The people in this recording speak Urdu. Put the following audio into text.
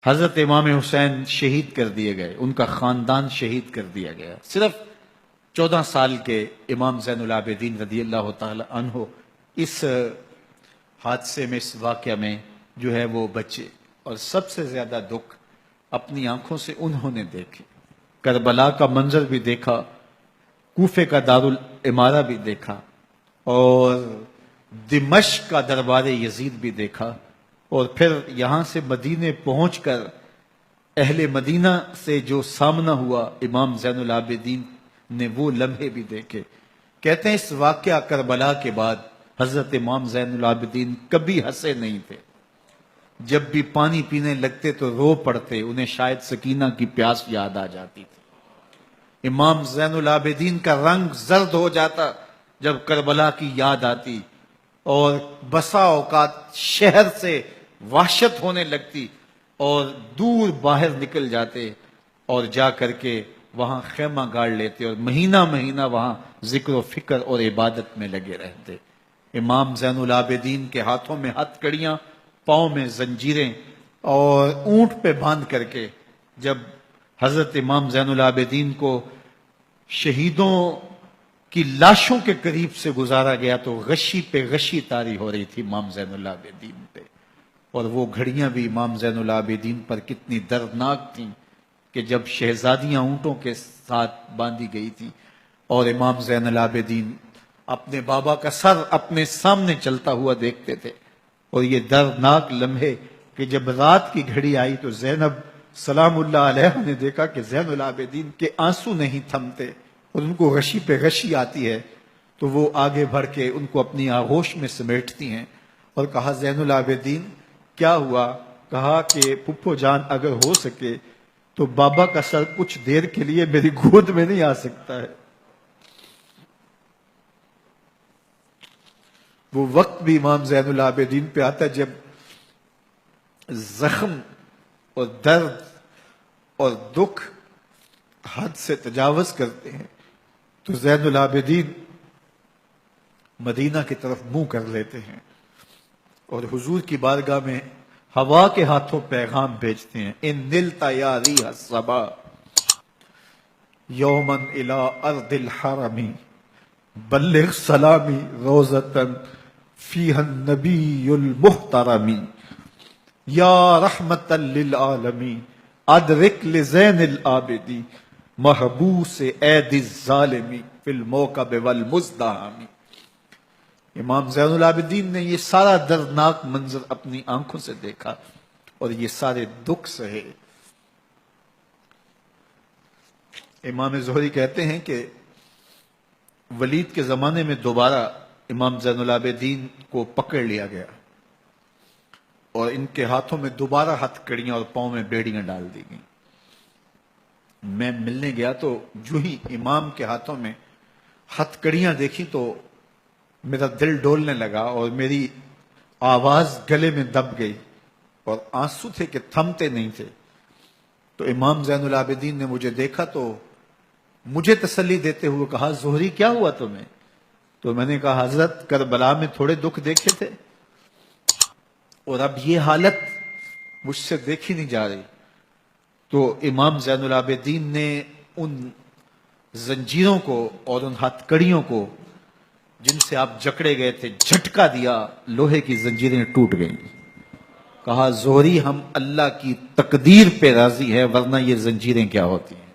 حضرت امام حسین شہید کر دیے گئے، ان کا خاندان شہید کر دیا گیا. صرف 14 سال کے امام زین العابدین رضی اللہ تعالی عنہ اس حادثے میں، اس واقعہ میں جو ہے وہ بچے. اور سب سے زیادہ دکھ اپنی آنکھوں سے انہوں نے دیکھے. کربلا کا منظر بھی دیکھا، کوفے کا دارالعمارہ بھی دیکھا، اور دمشق کا دربار یزید بھی دیکھا، اور پھر یہاں سے مدینے پہنچ کر اہل مدینہ سے جو سامنا ہوا امام زین العابدین نے وہ لمحے بھی دیکھے. کہتے ہیں اس واقعہ کربلا کے بعد حضرت امام زین العابدین کبھی ہنسے نہیں تھے. جب بھی پانی پینے لگتے تو رو پڑتے، انہیں شاید سکینہ کی پیاس یاد آ جاتی تھی. امام زین العابدین کا رنگ زرد ہو جاتا جب کربلا کی یاد آتی، اور بسا اوقات شہر سے وحشت ہونے لگتی اور دور باہر نکل جاتے اور جا کر کے وہاں خیمہ گاڑ لیتے اور مہینہ مہینہ وہاں ذکر و فکر اور عبادت میں لگے رہتے. امام زین العابدین کے ہاتھوں میں ہتھ کڑیاں، پاؤں میں زنجیریں، اور اونٹ پہ باندھ کر کے جب حضرت امام زین العابدین کو شہیدوں کی لاشوں کے قریب سے گزارا گیا تو غشی پہ غشی طاری ہو رہی تھی امام زین العابدین پہ. اور وہ گھڑیاں بھی امام زین العابدین پر کتنی دردناک تھیں کہ جب شہزادیاں اونٹوں کے ساتھ باندھی گئی تھی اور امام زین العابدین اپنے بابا کا سر اپنے سامنے چلتا ہوا دیکھتے تھے. اور یہ دردناک لمحے کہ جب رات کی گھڑی آئی تو زینب سلام اللہ علیہ نے دیکھا کہ زین العابدین کے آنسو نہیں تھمتے اور ان کو غشی پہ غشی آتی ہے، تو وہ آگے بڑھ کے ان کو اپنی آغوش میں سمیٹتی ہیں اور کہا زین العابدین کیا ہوا؟ کہا کہ پھپھو جان اگر ہو سکے تو بابا کا سر کچھ دیر کے لیے میری گود میں نہیں آ سکتا ہے. وہ وقت بھی امام زین العابدین پہ آتا جب زخم اور درد اور دکھ حد سے تجاوز کرتے ہیں تو زین العابدین مدینہ کی طرف منہ کر لیتے ہیں اور حضور کی بارگاہ میں ہوا کے ہاتھوں پیغام بھیجتے ہیں. ان نلتا یا ریح الصبا یومن الی ارض الحرمی بلغ سلامی روزتن فیہا النبی المحترمی یا رحمتا للعالمین ادرک لزین العابدی محبوس عید الظالمی فی الموکب والمزدحمی. امام زین العابدین نے یہ سارا دردناک منظر اپنی آنکھوں سے دیکھا اور یہ سارے دکھ سہے. امام زہری کہتے ہیں کہ ولید کے زمانے میں دوبارہ امام زین العابدین کو پکڑ لیا گیا اور ان کے ہاتھوں میں دوبارہ ہتھ کڑیاں اور پاؤں میں بیڑیاں ڈال دی گئیں. میں ملنے گیا تو جو ہی امام کے ہاتھوں میں ہتھ کڑیاں دیکھی تو میرا دل ڈولنے لگا اور میری آواز گلے میں دب گئی اور آنسو تھے کہ تھمتے نہیں تھے. تو امام زین العابدین نے مجھے دیکھا تو مجھے تسلی دیتے ہوئے کہا زہری کیا ہوا تمہیں؟ تو میں نے کہا حضرت کربلا میں تھوڑے دکھ دیکھے تھے اور اب یہ حالت مجھ سے دیکھی نہیں جا رہی. تو امام زین العابدین نے ان زنجیروں کو اور ان ہتھ کڑیوں کو جن سے آپ جکڑے گئے تھے جھٹکا دیا، لوہے کی زنجیریں ٹوٹ گئیں. کہا زہری ہم اللہ کی تقدیر پہ راضی ہے ورنہ یہ زنجیریں کیا ہوتی ہیں.